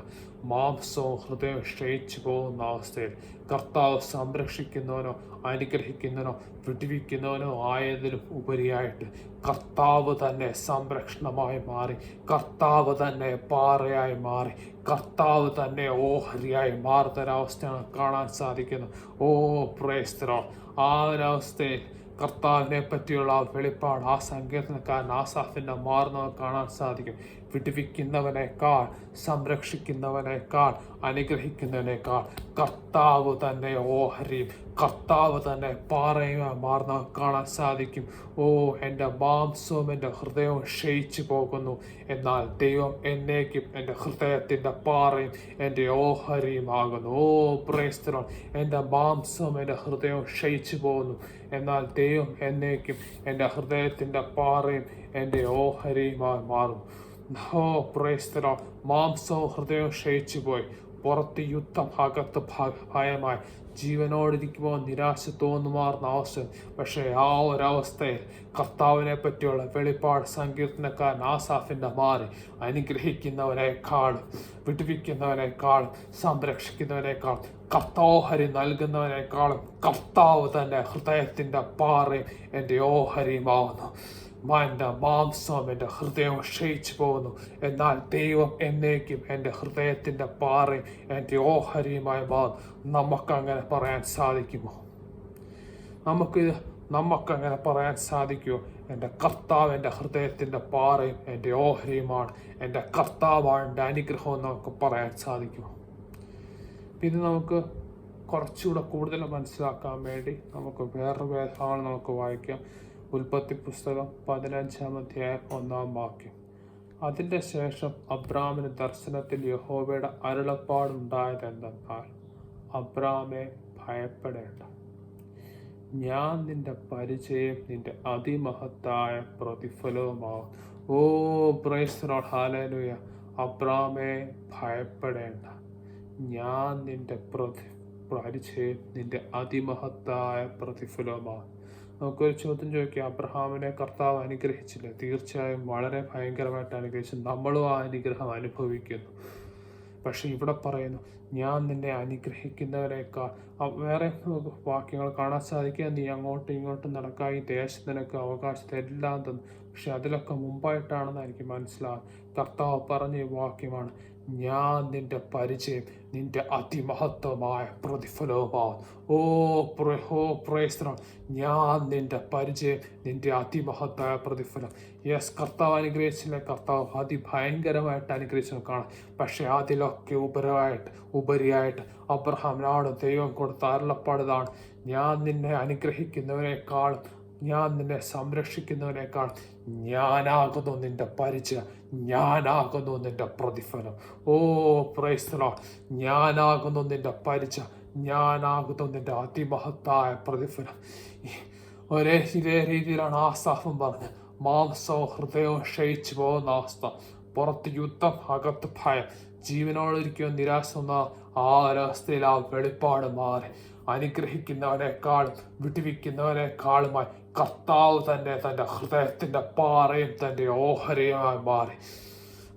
[SPEAKER 1] മാംസവും ഹൃദയം ക്ഷയിച്ചു പോകുന്ന അവസ്ഥയിൽ കർത്താവ് സംരക്ഷിക്കുന്നവനോ അനുഗ്രഹിക്കുന്നവനോ വിടുവിക്കുന്നവനോ ആയതിലും ഉപരിയായിട്ട് കർത്താവ് തന്നെ സംരക്ഷണമായി മാറി, കർത്താവ് തന്നെ പാറയായി മാറി, കർത്താവ് തന്നെ ഓഹരിയായി മാറുന്നൊരവസ്ഥയാണ് കാണാൻ സാധിക്കുന്നത്. ഓ പ്രൈസ് ദി ലോർഡ്. ആ ഒരവസ്ഥയിൽ കർത്താവിനെ പറ്റിയുള്ള വെളിപ്പാട് ആ സങ്കീർത്തനക്കാരൻ ആസാഫിൻ്റെ മാറുന്നത് കാണാൻ സാധിക്കും. വിടുവിക്കുന്നവനേക്കാൾ, സംരക്ഷിക്കുന്നവനേക്കാൾ, അനുഗ്രഹിക്കുന്നവനേക്കാൾ കർത്താവ് തന്നെ ഓഹരിയും കർത്താവ് തന്നെ പാറയുമായി മാറുന്ന കാണാൻ സാധിക്കും. എൻ്റെ മാംസവും എൻ്റെ ഹൃദയവും ക്ഷയിച്ചു പോകുന്നു, എന്നാൽ ദൈവം എന്നേക്കും എൻ്റെ ഹൃദയത്തിൻ്റെ പാറയും എൻ്റെ ഓഹരിയുമാകുന്നു. Price the Lord. എൻ്റെ മാംസവും എൻ്റെ ഹൃദയവും ക്ഷയിച്ചു പോകുന്നു, എന്നാൽ ദൈവം എന്നേക്കും എൻ്റെ ഹൃദയത്തിൻ്റെ പാറയും എൻ്റെ ഓഹരിയുമായി മാറും. Price the Lord. മാംസവും ഹൃദയവും ക്ഷയിച്ചു പോയി, പുറത്ത് യുദ്ധം, അകത്ത് ഭയമായി, ജീവനോടിരിക്കുമ്പോൾ നിരാശ തോന്നുമാറുന്ന അവസ്ഥ. പക്ഷേ ആ ഒരവസ്ഥയിൽ കർത്താവിനെ പറ്റിയുള്ള വെളിപ്പാട് സങ്കീർത്തനക്കാരൻ ആസാഫിൻ്റെ മാറി അനുഗ്രഹിക്കുന്നവനേക്കാളും, വിടുവിക്കുന്നവനേക്കാളും, സംരക്ഷിക്കുന്നവനേക്കാളും, കർത്താവോഹരി നൽകുന്നവനേക്കാളും കർത്താവ് തന്നെ ഹൃദയത്തിൻ്റെ പാറയും എൻ്റെ ഓഹരിയുമാവുന്നു. എൻ്റെ മാംസവും എൻ്റെ ഹൃദയവും ക്ഷയിച്ചു പോകുന്നു, എന്നാൽ ദൈവം എന്നേക്കും എൻ്റെ ഹൃദയത്തിൻ്റെ പാറയും എൻ്റെ ഓഹരിയുമായി മാറും. നമുക്കങ്ങനെ പറയാൻ സാധിക്കുമോ? നമുക്കങ്ങനെ പറയാൻ സാധിക്കുമോ? എൻ്റെ കർത്താവ് എൻ്റെ ഹൃദയത്തിൻ്റെ പാറയും എൻ്റെ ഓഹരിയുമാണ്, എൻ്റെ കർത്താവാണ് എൻ്റെ അനുഗ്രഹം എന്ന് നമുക്ക് പറയാൻ സാധിക്കുമോ? ഇത് നമുക്ക് കുറച്ചുകൂടെ കൂടുതൽ മനസ്സിലാക്കാൻ വേണ്ടി നമുക്ക് വേറൊരു വേദഭാഗം നമുക്ക് വായിക്കാം. ഉൽപ്പത്തി പുസ്തകം 15-ാം അധ്യായം 1-ാം വാക്യം. അതിൻ്റെ ശേഷം അബ്രാമിന് ദർശനത്തിൽ യഹോവയുടെ അരുളപ്പാടുണ്ടായതെന്തെന്നാൽ, അബ്രാമെ ഭയപ്പെടേണ്ട, ഞാൻ നിന്റെ പരിചയം നിന്റെ അതിമഹത്തായ പ്രതിഫലവുമാവും. Praise the Lord. ഹല്ലേലൂയ. അബ്രാമെ ഭയപ്പെടേണ്ട, ഞാൻ നിന്റെ പരിചയം നിന്റെ അതിമഹത്തായ പ്രതിഫലവുമാവും. നമുക്കൊരു ചോദ്യം ചോദിക്കാം, അബ്രഹാമിനെ കർത്താവ് അനുഗ്രഹിച്ചില്ല? തീർച്ചയായും വളരെ ഭയങ്കരമായിട്ട് അനുഗ്രഹിച്ചു. നമ്മളും ആ അനുഗ്രഹം അനുഭവിക്കുന്നു. പക്ഷെ ഇവിടെ പറയുന്നു, ഞാൻ നിന്നെ അനുഗ്രഹിക്കുന്നവരേക്കാൾ. വേറെ വാക്യങ്ങൾ കാണാൻ സാധിക്കുക, നീ അങ്ങോട്ടും ഇങ്ങോട്ടും നടക്കാൻ ഈ ദേശം നിനക്ക് അവകാശത്തെ എല്ലാം തന്നു. പക്ഷെ അതിലൊക്കെ മുമ്പായിട്ടാണെന്ന് എനിക്ക് മനസ്സിലാകും. കർത്താവ് പറഞ്ഞ ഈ വാക്യമാണ്, ഞാൻ നിന്റെ പരിചയം നിന്റെ അതിമഹത്വമായ പ്രതിഫലവുമാണ്. Praise the Lord. ഞാൻ നിന്റെ പരിചയം നിന്റെ അതിമഹത്തായ പ്രതിഫലം. യെസ്, കർത്താവ് അനുഗ്രഹിച്ചില്ല, കർത്താവ് അതിഭയങ്കരമായിട്ട് അനുഗ്രഹിച്ചു കാണാം. പക്ഷെ അതിലൊക്കെ ഉപരിയായിട്ട് അബ്രഹാമിനോട് ദൈവം കൊടുത്ത അരുളപ്പാടിതാണ്, ഞാൻ നിന്നെ അനുഗ്രഹിക്കുന്നവനേക്കാളും, ഞാൻ നിന്നെ സംരക്ഷിക്കുന്നവനേക്കാൾ ഞാനാകുന്നു നിന്റെ പരിചയം, ഞാനാകുന്നു നിന്റെ പ്രതിഫലം. Price the Lord. ഞാനാകുന്നു നിന്റെ പരിചയം, ഞാനാകുന്നു നിന്റെ അതിമഹത്തായ പ്രതിഫലം. ഇതേ രീതിയിലാണ് ആസാഫും പറഞ്ഞത്. മാംസവും ഹൃദയവും ക്ഷയിച്ചു പോകുന്ന അവസ്ഥ, പുറത്ത് യുദ്ധം, അകത്ത് ഭയം, ജീവനോടൊരിക്കലും നിരാശ എന്ന ആ ഒരവസ്ഥയിൽ ആ വെളിപ്പാട് മാറി അനുഗ്രഹിക്കുന്നവനേക്കാളും വിടുവിക്കുന്നവനേക്കാളുമായി കർത്താവ് തന്നെ തൻ്റെ ഹൃദയത്തിൻ്റെ പാറയും തൻ്റെ ഓഹരിയുമായി മാറി.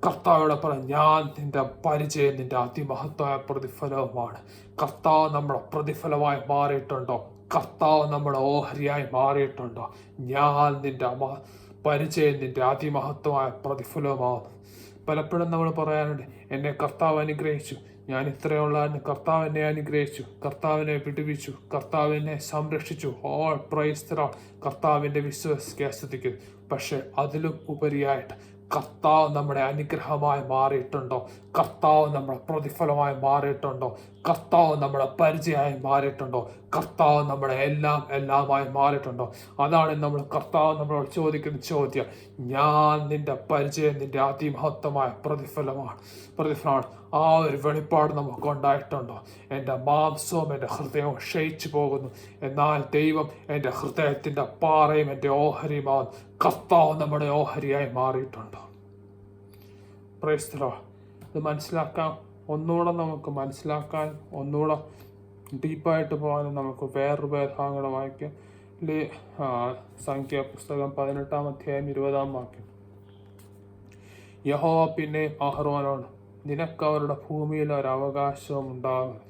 [SPEAKER 1] കർത്താവോടെ പറഞ്ഞു, ഞാൻ നിന്റെ പരിചയം നിന്റെ അതിമഹത്വമായ പ്രതിഫലവുമാണ്. കർത്താവ് നമ്മുടെ പ്രതിഫലമായി മാറിയിട്ടുണ്ടോ? കർത്താവ് നമ്മുടെ ഓഹരിയായി മാറിയിട്ടുണ്ടോ? ഞാൻ നിന്റെ പരിചയം നിന്റെ അതിമഹത്വമായ പ്രതിഫലവുമാകുന്നു. പലപ്പോഴും നമ്മൾ പറയാറുണ്ട്, എന്നെ കർത്താവ് അനുഗ്രഹിച്ചു, ഞാൻ ഇത്രയുള്ളതിന് കർത്താവ് എന്നെ അനുഗ്രഹിച്ചു, കർത്താവിനെ വിടുവിച്ചു, കർത്താവിനെ സംരക്ഷിച്ചു. All price the Lord. കർത്താവിൻ്റെ വിശ്വസിക്കാൻ ശ്രദ്ധിക്കുന്നു. പക്ഷെ അതിലും ഉപരിയായിട്ട് കർത്താവ് നമ്മുടെ അനുഗ്രഹമായി മാറിയിട്ടുണ്ടോ? കർത്താവ് നമ്മുടെ പ്രതിഫലമായി മാറിയിട്ടുണ്ടോ? കർത്താവ് നമ്മുടെ പരിചയമായി മാറിയിട്ടുണ്ടോ? കർത്താവ് നമ്മുടെ എല്ലാമായി മാറിയിട്ടുണ്ടോ? അതാണ് നമ്മൾ കർത്താവ് നമ്മളോട് ചോദിക്കുന്ന ചോദ്യം. ഞാൻ നിന്റെ പരിചയം നിന്റെ അതിമഹത്വമായ പ്രതിഫലമാണ്. ആ ഒരു വെളിപ്പാട് നമുക്ക് ഉണ്ടായിട്ടുണ്ടോ? എൻ്റെ മാംസവും എൻ്റെ ഹൃദയവും ക്ഷയിച്ചു പോകുന്നു, എന്നാൽ ദൈവം എൻ്റെ ഹൃദയത്തിൻ്റെ പാറയും എൻ്റെ ഓഹരിയുമാകും. കർത്താവ് നമ്മുടെ ഓഹരിയായി മാറിയിട്ടുണ്ടോ? Praise the Lord. ഇത് മനസ്സിലാക്കാൻ നമുക്ക് മനസ്സിലാക്കാൻ ഒന്നുകൂടെ ഡീപ്പായിട്ട് പോകാനും നമുക്ക് വേറൊരു വേദഭാഗങ്ങൾ വായിക്കാം. സംഖ്യ പുസ്തകം 18-ാം അധ്യായം 20-ാം വാക്യം. യഹോവ പിന്നെ അഹ്റോനോട്, നിനക്ക് അവരുടെ ഭൂമിയിൽ ഒരു അവകാശവും ഉണ്ടാകരുത്,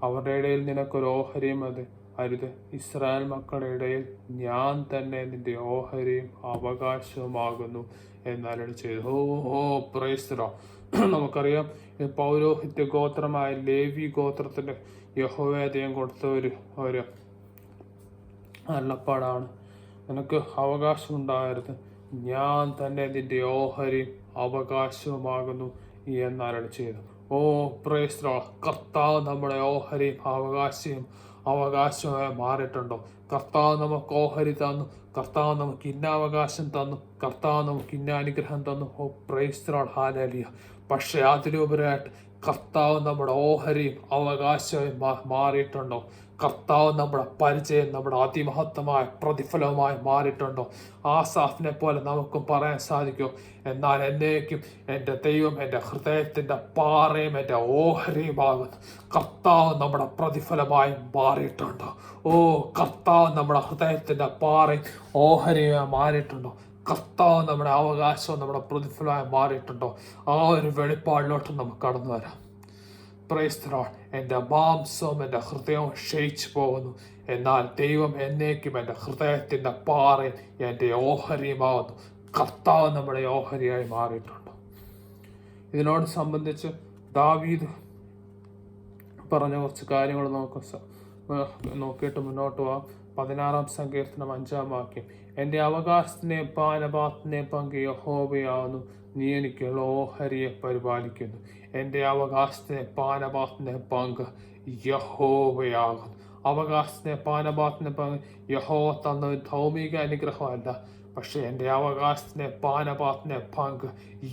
[SPEAKER 1] അവരുടെ ഇടയിൽ നിനക്കൊരു ഓഹരിയും അരുത്. ഇസ്രായേൽ മക്കളുടെ ഇടയിൽ ഞാൻ തന്നെ നിന്റെ ഓഹരിയും അവകാശവുമാകുന്നു എന്നരുളി ചെയ്തു. Price the Lord. നമുക്കറിയാം, പൗരോഹിത്യ ഗോത്രമായ ലേവി ഗോത്രത്തിന് യഹോവയെ ദൈവം കൊടുത്ത ഒരു അരുളപ്പാടാണ്, നിനക്ക് അവകാശം ഉണ്ടാകരുത്, ഞാൻ തന്നെ നിന്റെ ഓഹരിയും അവകാശവുമാകുന്നു എന്നരുളി ചെയ്തു. ഓ പ്രൈസ് ലോർഡ്. കർത്താവ് നമ്മുടെ ഓഹരിയും അവകാശമായി മാറിയിട്ടുണ്ടോ? കർത്താവ് നമുക്ക് ഓഹരി തന്നു, കർത്താവ് നമുക്ക് ഇന്ന അവകാശം തന്നു, കർത്താവ് നമുക്ക് ഇന്ന അനുഗ്രഹം തന്നു. ഓ പ്രൈസ് ലോർഡ്, ഹല്ലേലൂയ. പക്ഷെ അതിലുപരിയായിട്ട് കർത്താവ് നമ്മുടെ ഓഹരിയും അവകാശമായി മാറിയിട്ടുണ്ടോ? കർത്താവ് നമ്മുടെ പരിചയം, നമ്മുടെ അതിമഹത്വമായ പ്രതിഫലവുമായി മാറിയിട്ടുണ്ടോ? ആസാഫിനെ പോലെ നമുക്കും പറയാൻ സാധിക്കുമോ? എന്നാൽ എന്നേക്കും എൻ്റെ ദൈവം എൻ്റെ ഹൃദയത്തിൻ്റെ പാറയും എൻ്റെ ഓഹരിയുമാകുന്നു. കർത്താവ് നമ്മുടെ പ്രതിഫലമായി മാറിയിട്ടുണ്ടോ? ഓ, കർത്താവ് നമ്മുടെ ഹൃദയത്തിൻ്റെ പാറയും ഓഹരിയുമായി മാറിയിട്ടുണ്ടോ? കർത്താവ് നമ്മുടെ അവകാശവും നമ്മുടെ പ്രതിഫലമായി മാറിയിട്ടുണ്ടോ? ആ ഒരു വെളിപ്പാടിലോട്ട് നമുക്ക് കടന്നു വരാം. Price the Lord. എൻ്റെ മാംസവും എൻ്റെ ഹൃദയവും ക്ഷയിച്ചു പോകുന്നു, എന്നാൽ ദൈവം എന്നേക്കും എൻ്റെ ഹൃദയത്തിൻ്റെ പാറയും എൻ്റെ ഓഹരിയുമാവുന്നു. കർത്താവ് നമ്മുടെ ഓഹരിയായി മാറിയിട്ടുണ്ടോ? ഇതിനോട് സംബന്ധിച്ച് ദാവീദ് പറഞ്ഞ കുറച്ച് കാര്യങ്ങൾ നോക്കിയിട്ട് മുന്നോട്ട് പോവാം. 16-ാം സങ്കീർത്തനം 5-ാം വാക്യം. എൻ്റെ അവകാശത്തിനെയും പാനപാത്രത്തിനെയും പങ്ക് യഹോവയാവുന്നു, നീ എനിക്കുള്ള ഓഹരിയെ പരിപാലിക്കുന്നു. എൻ്റെ അവകാശത്തിനെ പാനപാത്രത്തിനെ പങ്ക് യഹോവയാകുന്നു. അവകാശത്തിനെ പാനപാത്രത്തിനെ പങ്ക് യഹോവ തന്ന ഭൗമിക അനുഗ്രഹമല്ല, പക്ഷെ എൻ്റെ അവകാശത്തിനെ പാനപാത്രത്തിനെ പങ്ക്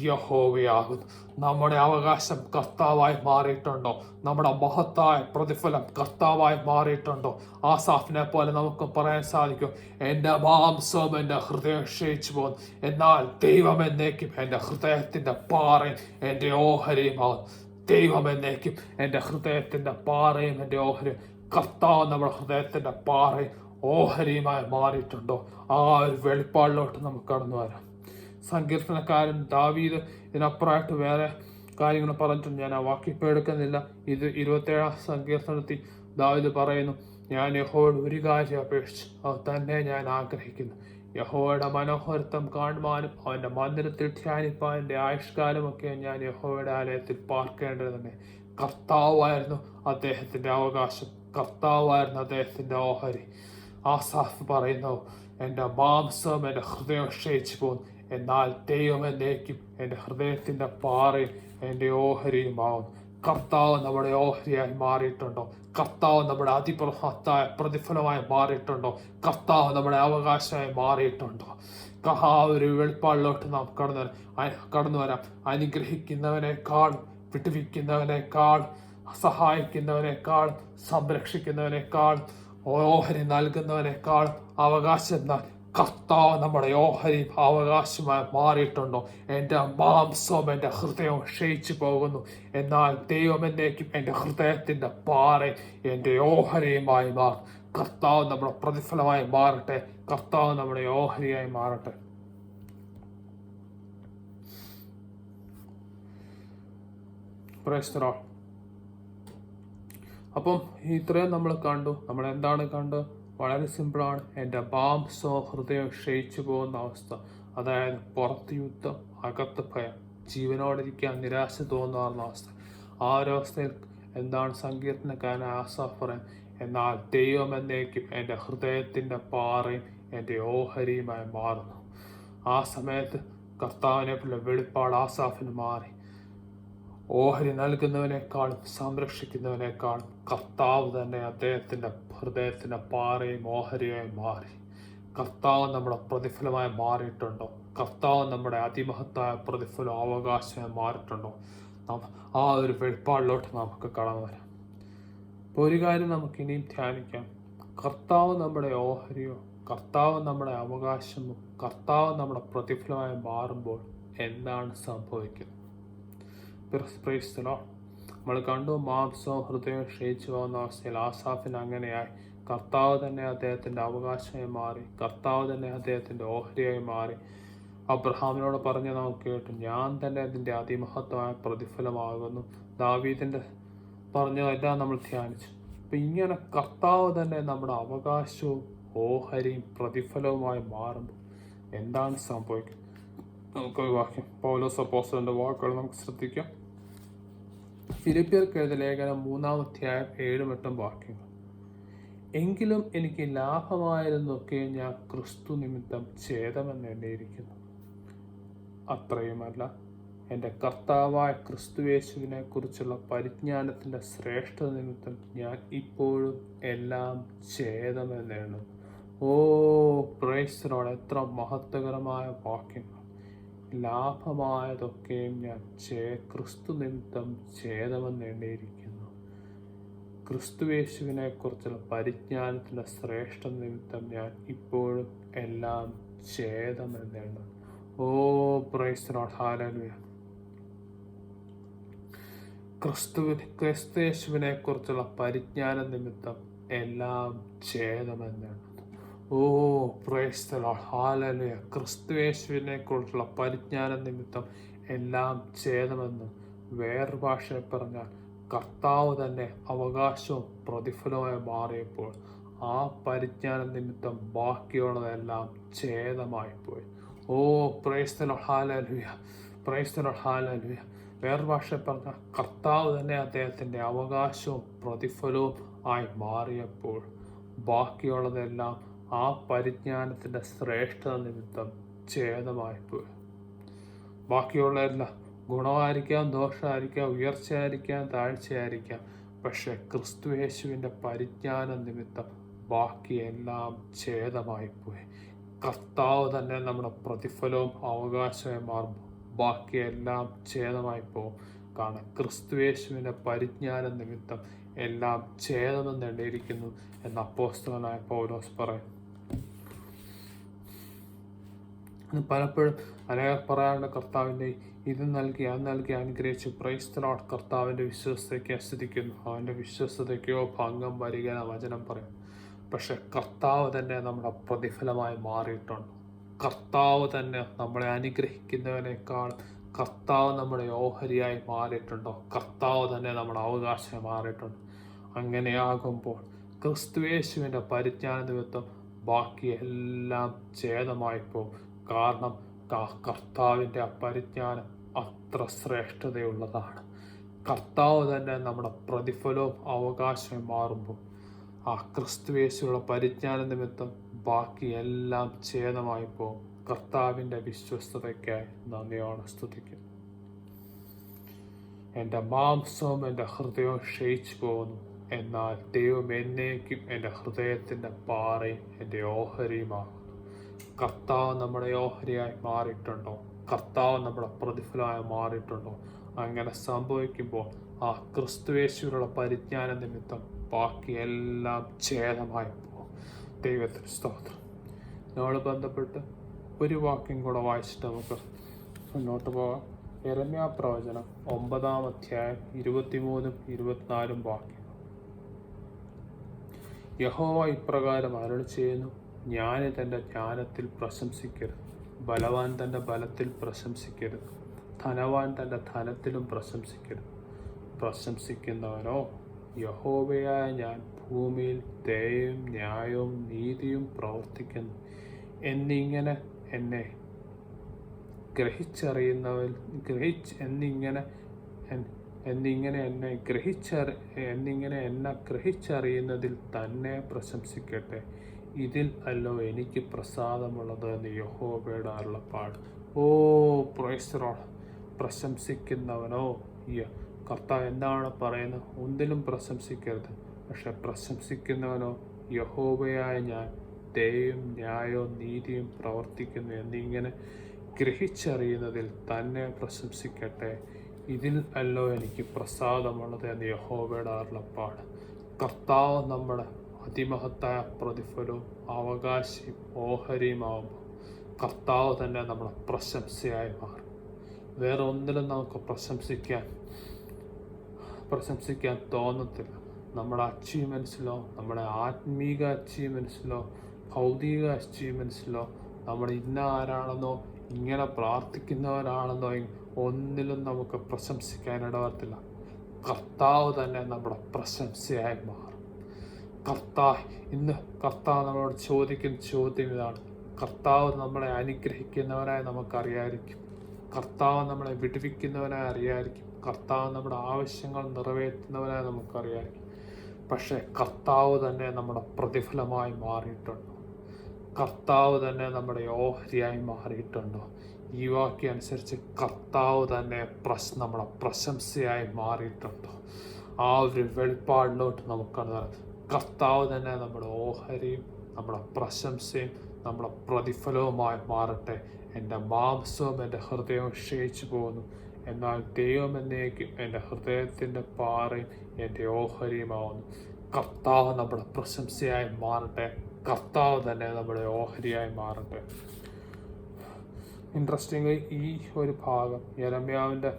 [SPEAKER 1] യഹോവയാകുന്നു. നമ്മുടെ അവകാശം കർത്താവായി മാറിയിട്ടുണ്ടോ? നമ്മുടെ മഹത്തായ പ്രതിഫലം കർത്താവായി മാറിയിട്ടുണ്ടോ? ആസാഫിനെ പോലെ നമുക്ക് പറയാൻ സാധിക്കും, എൻ്റെ മാംസവും എൻ്റെ ഹൃദയം ക്ഷയിച്ചു പോകുന്നു, എന്നാൽ ദൈവം എന്നേക്കും എൻ്റെ ഹൃദയത്തിൻ്റെ പാറയും എൻ്റെ ഓഹരിയുമാകുന്നു. ദൈവം എന്നേക്കും എൻ്റെ ഹൃദയത്തിൻ്റെ പാറയും എൻ്റെ ഓഹരിയും. കർത്താവ് നമ്മുടെ ഹൃദയത്തിൻ്റെ പാറയും ഓഹരിയുമായി മാറിയിട്ടുണ്ടോ? ആ ഒരു വെളിപ്പാടിലോട്ട് നമുക്ക് കടന്നു വരാം. സങ്കീർത്തനക്കാരൻ ദാവീദ് ഇതിനപ്പുറമായിട്ട് വേറെ കാര്യങ്ങൾ പറഞ്ഞിട്ടുണ്ട്. ഞാൻ ആ വാക്യം എടുക്കുന്നില്ല. ഇത് 27-ാം സങ്കീർത്തനത്തിൽ ദാവീദ് പറയുന്നു, ഞാൻ യഹോവയോട് ഒരു കാര്യം അപേക്ഷിച്ചു, അത് തന്നെ ഞാൻ ആഗ്രഹിക്കുന്നു, യഹോവയുടെ മനോഹരത്വം കാണുവാനും അവൻ്റെ മന്ദിരത്തിൽ ധ്യാനിപ്പാൻ എൻ്റെ ആയുഷ്കാലമൊക്കെ ഞാൻ യഹോവയുടെ ആലയത്തിൽ പാർക്കേണ്ടത് തന്നെ. കർത്താവായിരുന്നു അദ്ദേഹത്തിൻ്റെ അവകാശം, കർത്താവായിരുന്നു അദ്ദേഹത്തിൻ്റെ ഓഹരി. ആസാഫ് പറയുന്നു, എൻ്റെ മാംസം എൻ്റെ ഹൃദയം ക്ഷയിച്ചു പോകുന്നു, എന്നാൽ ദൈവം എന്നേക്കും എൻ്റെ ഹൃദയത്തിൻ്റെ പാറയും എൻ്റെ ഓഹരിയുമാവുന്നു. കർത്താവ് നമ്മുടെ ഓഹരിയായി മാറിയിട്ടുണ്ടോ? കർത്താവ് നമ്മുടെ അതിപ്രഹത്തായ പ്രതിഫലമായി മാറിയിട്ടുണ്ടോ? കർത്താവ് നമ്മുടെ അവകാശമായി മാറിയിട്ടുണ്ടോ? ആ ഒരു വെളിപ്പാടിലോട്ട് നാം കടന്നു വരാം. അനുഗ്രഹിക്കുന്നവനേക്കാളും വിട്ടുവിക്കുന്നവനേക്കാളും സഹായിക്കുന്നവനേക്കാളും സംരക്ഷിക്കുന്നവനേക്കാളും ഓഹരി നൽകുന്നവനേക്കാളും അവകാശം കർത്താവ് നമ്മുടെ ഓഹരി അവകാശമായി മാറിയിട്ടുണ്ടോ? എൻ്റെ മാംസവും എൻ്റെ ഹൃദയവും ക്ഷയിച്ചു പോകുന്നു, എന്നാൽ ദൈവം എന്നേക്കും എൻ്റെ ഹൃദയത്തിൻ്റെ പാറ എൻ്റെ ഓഹരിയുമായി മാറും. കർത്താവ് നമ്മുടെ പ്രതിഫലമായി മാറട്ടെ. കർത്താവ് നമ്മുടെ ഓഹരിയായി മാറട്ടെ. Price the Lord. അപ്പം ഇത്രയും നമ്മൾ കണ്ടു. നമ്മൾ എന്താണ് കണ്ടു? വളരെ സിമ്പിളാണ്. എൻ്റെ മാംസോ ഹൃദയം ക്ഷയിച്ചു പോകുന്ന അവസ്ഥ, അതായത് പുറത്ത് യുദ്ധം, അകത്ത് ഭയം, ജീവനോടിരിക്കാൻ നിരാശ തോന്നുന്ന അവസ്ഥ. ആ ഒരു അവസ്ഥയിൽ എന്താണ് സങ്കീർത്തനക്കാരൻ ആസാഫ് പറയാൻ? എന്നാൽ ദൈവം എന്നേക്കും എൻ്റെ ഹൃദയത്തിൻ്റെ പാറയും എൻ്റെ ഓഹരിയുമായി മാറുന്നു. ആ സമയത്ത് കർത്താവിനെ പോലെ വെളിപ്പാട് ആസാഫിന് മാറി. ഓഹരി നൽകുന്നവനേക്കാളും സംരക്ഷിക്കുന്നവനേക്കാളും കർത്താവ് തന്നെ അദ്ദേഹത്തിൻ്റെ ഹൃദയത്തിൻ്റെ പാറയും ഓഹരിയായി മാറി. കർത്താവ് നമ്മുടെ പ്രതിഫലമായി മാറിയിട്ടുണ്ടോ? കർത്താവ് നമ്മുടെ അതിമഹത്തായ പ്രതിഫലം അവകാശമായി മാറിയിട്ടുണ്ടോ? ആ ഒരു വെളിപ്പാടിലോട്ട് നമുക്ക് കടന്നു വരാം. അപ്പോൾ ഒരു കാര്യം നമുക്ക് ഇനിയും ധ്യാനിക്കാം. കർത്താവ് നമ്മുടെ ഓഹരിയോ, കർത്താവ് നമ്മുടെ അവകാശമോ, കർത്താവ് നമ്മുടെ പ്രതിഫലമായി മാറുമ്പോൾ എന്താണ് സംഭവിക്കുന്നത്? നമ്മൾ കണ്ടു, മാംസവും ഹൃദയവും ക്ഷയിച്ചു പോകുന്ന അവസ്ഥയിൽ ആസാഫിന് അങ്ങനെയായി. കർത്താവ് തന്നെ അദ്ദേഹത്തിൻ്റെ അവകാശമായി മാറി, കർത്താവ് തന്നെ അദ്ദേഹത്തിൻ്റെ ഓഹരിയായി മാറി. അബ്രഹാമിനോട് പറഞ്ഞ് നമുക്ക് കേട്ടു, ഞാൻ തന്നെ അതിൻ്റെ അതിമഹത്വമായ പ്രതിഫലമാകുന്നു. ദാവീദിൻ്റെ പറഞ്ഞതെല്ലാം നമ്മൾ ധ്യാനിച്ചു. അപ്പം ഇങ്ങനെ കർത്താവ് തന്നെ നമ്മുടെ അവകാശവും ഓഹരിയും പ്രതിഫലവുമായി മാറുമ്പോൾ എന്താണ് സംഭവിക്കുന്നത്? നമുക്കൊരു വാക്യം, പൗലോസ് അപ്പോസ്തലന്റെ വാക്കുകൾ നമുക്ക് ശ്രദ്ധിക്കാം. ഫിലിപ്പിയർക്ക് എഴുതിയ ലേഖനം 3-ാം അധ്യായം 7-8 വാക്യങ്ങൾ. എങ്കിലും എനിക്ക് ലാഭമായിരുന്നൊക്കെ ഞാൻ ക്രിസ്തു നിമിത്തം ഛേദമെന്ന് എണ്ണിയിരിക്കുന്നു. അത്രയുമല്ല, എൻ്റെ കർത്താവായ ക്രിസ്തുയേശുവിനെ കുറിച്ചുള്ള പരിജ്ഞാനത്തിൻ്റെ ശ്രേഷ്ഠത നിമിത്തം ഞാൻ ഇപ്പോഴും എല്ലാം ഛേദമെന്നെണ്ണും. ഓ പ്രൈസ്തലോട്, എത്ര മഹത്വകരമായ വാക്യങ്ങൾ! ലാഭമായതൊക്കെയും ഞാൻ ക്രിസ്തു നിമിത്തം ഛേദമെന്നെണ്ണിയിരിക്കുന്നു. ക്രിസ്തുയേശുവിനെ കുറിച്ചുള്ള പരിജ്ഞാനത്തിൻ്റെ ശ്രേഷ്ഠത നിമിത്തം ഞാൻ ഇപ്പോഴും എല്ലാം ഛേദമെന്നെണ്ണും. ഓ പ്രൈസ്തലോട്, ഹല്ലേലൂയ. ക്രിസ്തുയേശുവിനെ കുറിച്ചുള്ള പരിജ്ഞാന നിമിത്തം എല്ലാം ഛേദമെന്നെണ്ണും. ഓ പ്രൈസ് ദി ലോർഡ്, ഹല്ലേലൂയ. ക്രിസ്തുയേശുവിനെ കുറിച്ചുള്ള പരിജ്ഞാന നിമിത്തം എല്ലാം ഛേദമെന്ന് വേറൊരു ഭാഷയിൽ പറഞ്ഞാൽ കർത്താവ് തന്നെ അവകാശവും പ്രതിഫലമായി മാറിയപ്പോൾ ആ പരിജ്ഞാന നിമിത്തം ബാക്കിയുള്ളതെല്ലാം ഛേദമായിപ്പോയി. Oh praise the Lord, hallelujah. Praise the Lord, hallelujah. വേറൊരു ഭാഷയിൽ പറഞ്ഞാൽ കർത്താവ് തന്നെ അദ്ദേഹത്തിൻ്റെ അവകാശവും പ്രതിഫലവും ആയി മാറിയപ്പോൾ ബാക്കിയുള്ളതെല്ലാം ആ പരിജ്ഞാനത്തിൻ്റെ ശ്രേഷ്ഠത നിമിത്തം ഛേദമായിപ്പോയി. ബാക്കിയുള്ളതെല്ലാം ഗുണമായിരിക്കാം, ദോഷമായിരിക്കാം, ഉയർച്ചയായിരിക്കാം, താഴ്ചയായിരിക്കാം. പക്ഷെ ക്രിസ്തുയേശുവിൻ്റെ പരിജ്ഞാന നിമിത്തം ബാക്കിയെല്ലാം ഛേദമായിപ്പോയി. കർത്താവ് തന്നെ നമ്മുടെ പ്രതിഫലവും അവകാശമായി മാറുമ്പോൾ ബാക്കിയെല്ലാം ഛേദമായി പോകും. കാരണം ക്രിസ്തുയേശുവിൻ്റെ പരിജ്ഞാന നിമിത്തം എല്ലാം ഛേദമെന്ന് എണ്ണിയിരിക്കുന്നു എന്ന് അപ്പോസ്തലനായ പൗലോസ് പറയും. പലപ്പോഴും അനേകർ പറയാറുണ്ട്, കർത്താവിൻ്റെ ഇത് നൽകി അത് നൽകി അനുഗ്രഹിച്ച് പ്രൈസ് ദി ലോർഡ് കർത്താവിൻ്റെ വിശ്വസ്തതയ്ക്ക് സ്തുതിക്കുന്നു, അവൻ്റെ വിശ്വസ്തതയ്ക്കോ ഭംഗം വരിക എന്ന വചനം പറയും. പക്ഷെ കർത്താവ് തന്നെ നമ്മുടെ പ്രതിഫലമായി മാറിയിട്ടുണ്ട്. കർത്താവ് തന്നെ നമ്മളെ അനുഗ്രഹിക്കുന്നതിനേക്കാൾ കർത്താവ് നമ്മുടെ ഓഹരിയായി മാറിയിട്ടുണ്ടോ? കർത്താവ് തന്നെ നമ്മുടെ അവകാശമായി മാറിയിട്ടുണ്ട്. അങ്ങനെയാകുമ്പോൾ ക്രിസ്തുയേശുവിൻ്റെ പരിജ്ഞാന നിമിത്തം ബാക്കിയെല്ലാം ഛേദമായി പോകും. കാരണം കർത്താവിൻ്റെ ആ പരിജ്ഞാനം അത്ര ശ്രേഷ്ഠതയുള്ളതാണ്. കർത്താവ് തന്നെ നമ്മുടെ പ്രതിഫലവും അവകാശമായി മാറുമ്പോൾ ആ ക്രിസ്തുയേശുവിനുള്ള പരിജ്ഞാന നിമിത്തം ബാക്കിയെല്ലാം ഛേദമായി പോകും. കർത്താവിൻ്റെ വിശ്വസ്തതയ്ക്കായി നന്ദിയോടെ സ്തുതിക്കുന്നു. എൻ്റെ മാംസവും എൻ്റെ ഹൃദയവും ക്ഷയിച്ചു പോകുന്നു, എന്നാൽ ദൈവം എന്നേക്കും എൻ്റെ ഹൃദയത്തിൻ്റെ പാറയും എൻ്റെ ഓഹരിയുമാകുന്നു. കർത്താവ് നമ്മുടെ ഓഹരിയായി മാറിയിട്ടുണ്ടോ? കർത്താവ് നമ്മുടെ പ്രതിഫലമായി മാറിയിട്ടുണ്ടോ? അങ്ങനെ സംഭവിക്കുമ്പോൾ ആ ക്രിസ്തുയേശുവിനുള്ള പരിജ്ഞാന നിമിത്തം ബാക്കിയെല്ലാം ഛേദമായി പോകും. ദൈവത്തിന് സ്തോത്രം. നമ്മൾ ബന്ധപ്പെട്ട് ഒരു വാക്യം കൂടെ വായിച്ചിട്ട് നമുക്ക് മുന്നോട്ട് പോകാം. യെരമ്യാ പ്രവചനം 9-ാം അധ്യായം 23-ഉം 24-ഉം വാക്യം. യഹോവ ഇപ്രകാരം അരുളി ചെയ്യുന്നു, ജ്ഞാനി തൻ്റെ ജ്ഞാനത്തിൽ പ്രശംസിക്കരുത്, ബലവാൻ തൻ്റെ ബലത്തിൽ പ്രശംസിക്കരുത്, ധനവാൻ തൻ്റെ ധനത്തിലും പ്രശംസിക്കരുത്. പ്രശംസിക്കുന്നവനോ യഹോവയായ ഞാൻ ഭൂമിയിൽ ദയയും ന്യായവും നീതിയും പ്രവർത്തിക്കുന്നു എന്നിങ്ങനെ എന്നെ എന്നെ ഗ്രഹിച്ചറിയുന്നതിൽ തന്നെ പ്രശംസിക്കട്ടെ. ഇതിൽ അല്ലോ എനിക്ക് പ്രസാദമുള്ളത് എന്ന് യഹോവയുടെ അരുളപ്പാട്. ഓ പ്രൈസ് ദി ലോർഡ്. പ്രശംസിക്കുന്നവനോ, കർത്താവ് എന്താണ് പറയുന്നത്? ഒന്നിലും പ്രശംസിക്കരുത്. പക്ഷെ പ്രശംസിക്കുന്നവനോ യഹോവയായ ഞാൻ ദയയും ന്യായവും നീതിയും പ്രവർത്തിക്കുന്നു എന്നിങ്ങനെ ഗ്രഹിച്ചറിയുന്നതിൽ തന്നെ പ്രശംസിക്കട്ടെ. ഇതിൽ അല്ലോ എനിക്ക് പ്രസാദമുള്ളത് എന്ന് യഹോവയുടെ അരുളപ്പാട്. കർത്താവ് നമ്മുടെ അതിമഹത്തായ പ്രതിഫലവും അവകാശിയും ഓഹരിയുമാവുമ്പോൾ കർത്താവ് തന്നെ നമ്മുടെ പ്രശംസയായി മാറും. വേറെ ഒന്നിലും നമുക്ക് പ്രശംസിക്കാൻ തോന്നത്തില്ല. നമ്മുടെ അച്ചീവ്മെൻറ്റ്സിലോ, നമ്മുടെ ആത്മീക അച്ചീവ്മെൻറ്റ്സിലോ, ഭൗതിക അച്ചീവ്മെൻറ്റ്സിലോ, നമ്മൾ ഇന്ന ആരാണെന്നോ ഇങ്ങനെ പ്രാർത്ഥിക്കുന്നവരാണെന്നോ ഒന്നിലും നമുക്ക് പ്രശംസിക്കാൻ ഇടവരത്തില്ല. കർത്താവ് തന്നെ നമ്മുടെ പ്രശംസയായി മാറും. ഇന്ന് കർത്താവ് നമ്മളോട് ചോദിക്കുന്ന ചോദ്യം ഇതാണ്. കർത്താവ് നമ്മളെ അനുഗ്രഹിക്കുന്നവനായി നമുക്കറിയായിരിക്കും. കർത്താവ് നമ്മളെ വിടുവിക്കുന്നവനായി അറിയായിരിക്കും. കർത്താവ് നമ്മുടെ ആവശ്യങ്ങൾ നിറവേറ്റുന്നവനായി നമുക്കറിയായിരിക്കും. പക്ഷേ കർത്താവ് തന്നെ നമ്മുടെ പ്രതിഫലമായി മാറിയിട്ടുണ്ടോ? കർത്താവ് തന്നെ നമ്മുടെ ഓഹരിയായി മാറിയിട്ടുണ്ടോ? ഈ വാക്യം അനുസരിച്ച് കർത്താവ് തന്നെ നമ്മുടെ പ്രശംസയായി മാറിയിട്ടുണ്ടോ? ആ ഒരു വെളിപ്പാടിലോട്ട് നമുക്ക് കർത്താവ് തന്നെ നമ്മുടെ ഓഹരിയും നമ്മുടെ പ്രശംസയും നമ്മുടെ പ്രതിഫലവുമായി മാറട്ടെ. എൻ്റെ മാംസവും എൻ്റെ ഹൃദയവും ക്ഷയിച്ചു പോകുന്നു, എന്നാൽ ദൈവം എന്നേക്കും എൻ്റെ ഹൃദയത്തിൻ്റെ പാറയും എൻ്റെ ഓഹരിയുമാവുന്നു. കർത്താവ് നമ്മുടെ പ്രശംസയായി മാറട്ടെ. കർത്താവ് തന്നെ നമ്മുടെ ഓഹരിയായി മാറട്ടെ. ഇൻട്രസ്റ്റിംഗ്, ഈ ഒരു ഭാഗം യെരമ്യാവിൻ്റെ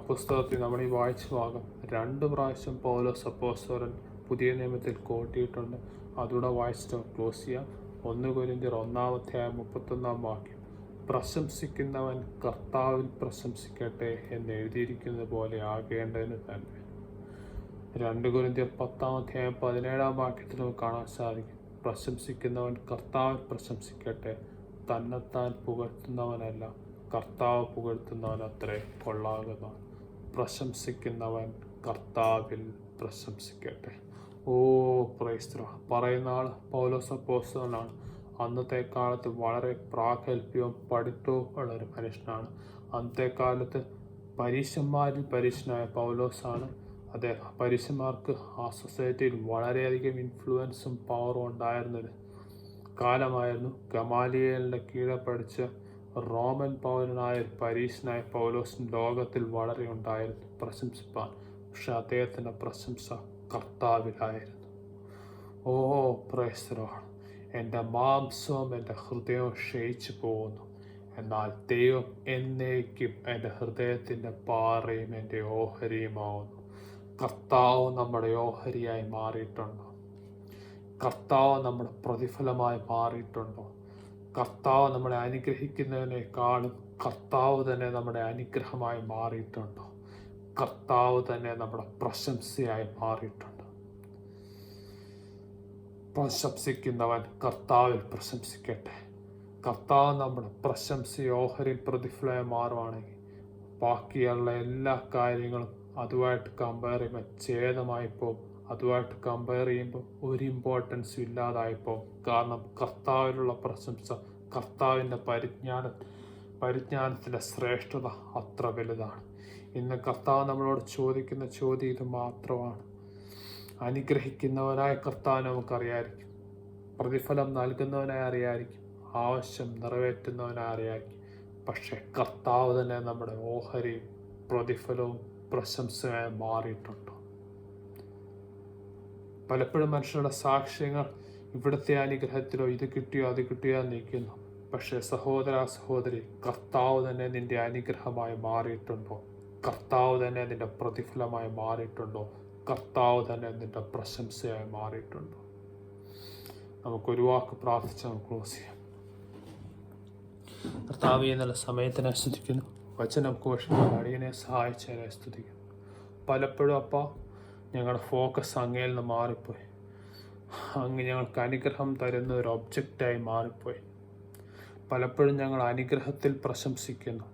[SPEAKER 1] പുസ്തകത്തിൽ നമ്മൾ ഈ വായിച്ച ഭാഗം 2 പ്രാവശ്യം പൗലോസ് അപ്പോസ്തലൻ പുതിയ നിയമത്തിൽ കോട്ടിയിട്ടുണ്ട്. അതുകൂടെ വായിച്ചിട്ട് ക്ലോസ് ചെയ്യാം. 1 കൊരിന്ത്യർ 1-ാം വാക്യം, പ്രശംസിക്കുന്നവൻ കർത്താവിൽ പ്രശംസിക്കട്ടെ എന്ന് എഴുതിയിരിക്കുന്നത് പോലെ ആകേണ്ടതിന് തന്നെ. 2 കൊരിന്ത്യർ 10-ാം വാക്യത്തിൽ നമുക്ക് കാണാൻ സാധിക്കും, പ്രശംസിക്കുന്നവൻ കർത്താവിൽ പ്രശംസിക്കട്ടെ, തന്നെത്താൻ പുകഴ്ത്തുന്നവനല്ല, കർത്താവ് പുകഴ്ത്തുന്നവൻ അത്രേ കൊള്ളാകുന്നവൻ. പ്രശംസിക്കുന്നവൻ കർത്താവിൽ പ്രശംസിക്കട്ടെ. Price the Lord. പറയുന്ന ആൾ പൗലോസ് അപ്പോസ്തലനാണ്. അന്നത്തെ കാലത്ത് വളരെ പ്രാഗൽഭ്യവും പഠിത്തവും ഉള്ള ഒരു മനുഷ്യനാണ്. അന്നത്തെ കാലത്ത് പരീശന്മാരിൽ പരീശനായ പൗലോസാണ്. അദ്ദേഹം പരീശന്മാർക്ക് ആ സൊസൈറ്റിയിൽ വളരെയധികം ഇൻഫ്ലുവൻസും പവറും ഉണ്ടായിരുന്നൊരു കാലമായിരുന്നു. ഗമാലിയേലിൻ്റെ കീഴെ പഠിച്ച റോമൻ പൗരനായ പരീശനായ പൗലോസിന് ലോകത്തിൽ വളരെ ഉണ്ടായിരുന്നു പ്രശംസിപ്പാൻ. പക്ഷെ അദ്ദേഹത്തിൻ്റെ പ്രശംസ കർത്താവിലായിരുന്നു. Price the Lord. എൻ്റെ മാംസവും എൻ്റെ ഹൃദയവും ക്ഷയിച്ചു പോകുന്നു, എന്നാൽ ദൈവം എന്നേക്കും എൻ്റെ ഹൃദയത്തിൻ്റെ പാറയും എൻ്റെ ഓഹരിയുമാവുന്നു. കർത്താവ് നമ്മുടെ ഓഹരിയായി മാറിയിട്ടുണ്ടോ? കർത്താവ് നമ്മുടെ പ്രതിഫലമായി മാറിയിട്ടുണ്ടോ? കർത്താവ് നമ്മളെ അനുഗ്രഹിക്കുന്നതിനേക്കാളും കർത്താവ് തന്നെ നമ്മുടെ അനുഗ്രഹമായി മാറിയിട്ടുണ്ടോ? കർത്താവ് തന്നെ നമ്മുടെ പ്രശംസയായി മാറിയിട്ടുണ്ടോ? പ്രശംസിക്കുന്നവൻ കർത്താവിൽ പ്രശംസിക്കട്ടെ. കർത്താവ് നമ്മുടെ പ്രശംസയോഹരി പ്രതിഫലമായി മാറുവാണെങ്കിൽ ബാക്കിയുള്ള എല്ലാ കാര്യങ്ങളും അതുമായിട്ട് കമ്പയർ ചെയ്യുമ്പോൾ ഛേദമായിപ്പോൾ, അതുമായിട്ട് കമ്പയർ ചെയ്യുമ്പോൾ ഒരു ഇമ്പോർട്ടൻസും ഇല്ലാതായിപ്പോൾ. കാരണം കർത്താവിലുള്ള പ്രശംസ, കർത്താവിൻ്റെ പരിജ്ഞാനത്തിൻ്റെ ശ്രേഷ്ഠത അത്ര വലുതാണ്. ഇന്ന് കർത്താവ് നമ്മളോട് ചോദിക്കുന്ന ചോദ്യം ഇത് മാത്രമാണ്. അനുഗ്രഹിക്കുന്നവനായ കർത്താവ് നമുക്കറിയായിരിക്കും, പ്രതിഫലം നൽകുന്നവനായി അറിയായിരിക്കും, ആവശ്യം നിറവേറ്റുന്നവനായി അറിയായിരിക്കും. പക്ഷെ കർത്താവ് തന്നെ നമ്മുടെ ഓഹരിയും പ്രതിഫലവും പ്രശംസയായി മാറിയിട്ടുണ്ടോ? പലപ്പോഴും മനുഷ്യരുടെ സാക്ഷ്യങ്ങൾ ഇവിടുത്തെ അനുഗ്രഹത്തിലോ ഇത് കിട്ടിയോ അത് കിട്ടിയോ നിൽക്കുന്നു. പക്ഷെ സഹോദരി, കർത്താവ് തന്നെ നിന്റെ അനുഗ്രഹമായി മാറിയിട്ടുണ്ടോ? കർത്താവ് തന്നെ നിന്റെ പ്രതിഫലമായി മാറിയിട്ടുണ്ടോ? കർത്താവ് തന്നെ നിന്റെ പ്രശംസയായി മാറിയിട്ടുണ്ടോ? നമുക്കൊരു വാക്ക് പ്രാർത്ഥിച്ച് നമുക്ക് ക്ലോസ് ചെയ്യാം. കർത്താവേ, എന്നുള്ള സമയത്തിനെ സ്തുതിക്കുന്നു. വചനം ഘോഷിക്കാൻ അടിയനെ സഹായിച്ചതിനെ സ്തുതിക്കുന്നു. പലപ്പോഴും ഞങ്ങളുടെ ഫോക്കസ് അങ്ങയിൽ നിന്ന് മാറിപ്പോയി. അങ്ങ് ഞങ്ങൾക്ക് അനുഗ്രഹം തരുന്ന ഒരു ഒബ്ജക്റ്റായി മാറിപ്പോയി. പലപ്പോഴും ഞങ്ങൾ അനുഗ്രഹത്തിൽ പ്രശംസിക്കുന്നു,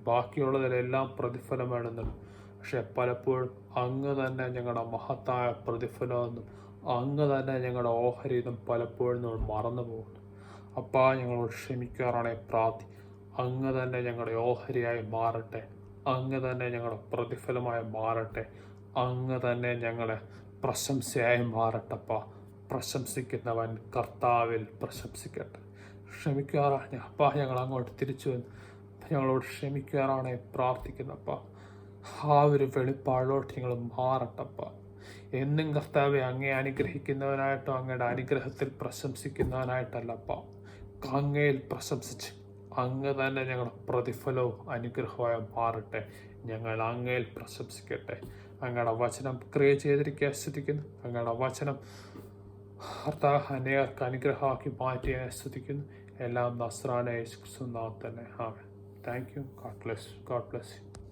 [SPEAKER 1] ബാക്കിയുള്ളതിലെല്ലാം പ്രതിഫലം വേണമെന്നുള്ളൂ. പക്ഷെ പലപ്പോഴും അങ്ങ് തന്നെ ഞങ്ങളുടെ മഹത്തായ പ്രതിഫലമെന്നും അങ്ങ് തന്നെ ഞങ്ങളുടെ ഓഹരിയും പലപ്പോഴും നമ്മൾ മറന്നു പോകുന്നു. ഞങ്ങളോട് ക്ഷമിക്കാറാണെ അങ്ങ് തന്നെ ഞങ്ങളുടെ ഓഹരിയായി മാറട്ടെ. അങ്ങ് തന്നെ ഞങ്ങളുടെ പ്രതിഫലമായി മാറട്ടെ. അങ്ങ് തന്നെ ഞങ്ങളെ പ്രശംസയായി മാറട്ടപ്പ. പ്രശംസിക്കുന്നവൻ കർത്താവിൽ പ്രശംസിക്കട്ടെ. ക്ഷമിക്കാറാണ് ഞങ്ങൾ അങ്ങോട്ട് തിരിച്ചു വന്ന് ഞങ്ങളോട് ക്ഷമിക്കാറാണെ പ്രാർത്ഥിക്കുന്നപ്പ. ആ ഒരു വെളിപ്പാടിലോട്ട് ഞങ്ങൾ മാറട്ടപ്പ. എന്നും കർത്താവെ അങ്ങേ അനുഗ്രഹിക്കുന്നവനായിട്ടോ അങ്ങയുടെ അനുഗ്രഹത്തിൽ പ്രശംസിക്കുന്നവനായിട്ടല്ലപ്പ, അങ്ങയിൽ പ്രശംസിച്ച് അങ്ങ് തന്നെ ഞങ്ങളുടെ പ്രതിഫലവും അനുഗ്രഹമായി മാറട്ടെ. ഞങ്ങൾ അങ്ങയിൽ പ്രശംസിക്കട്ടെ. അങ്ങയുടെ വചനം ക്രിയ ചെയ്തിരിക്കാൻ സ്തുതിക്കുന്നു. അങ്ങയുടെ വചനം അനേകർക്ക് അനുഗ്രഹമാക്കി മാറ്റിയെ സ്തുതിക്കുന്നു. എല്ലാം നസ്രാന യേശു ക്രിസ്തുവിൻ നാമത്തിൽ തന്നെ. ആമേൻ. Thank you. God bless U.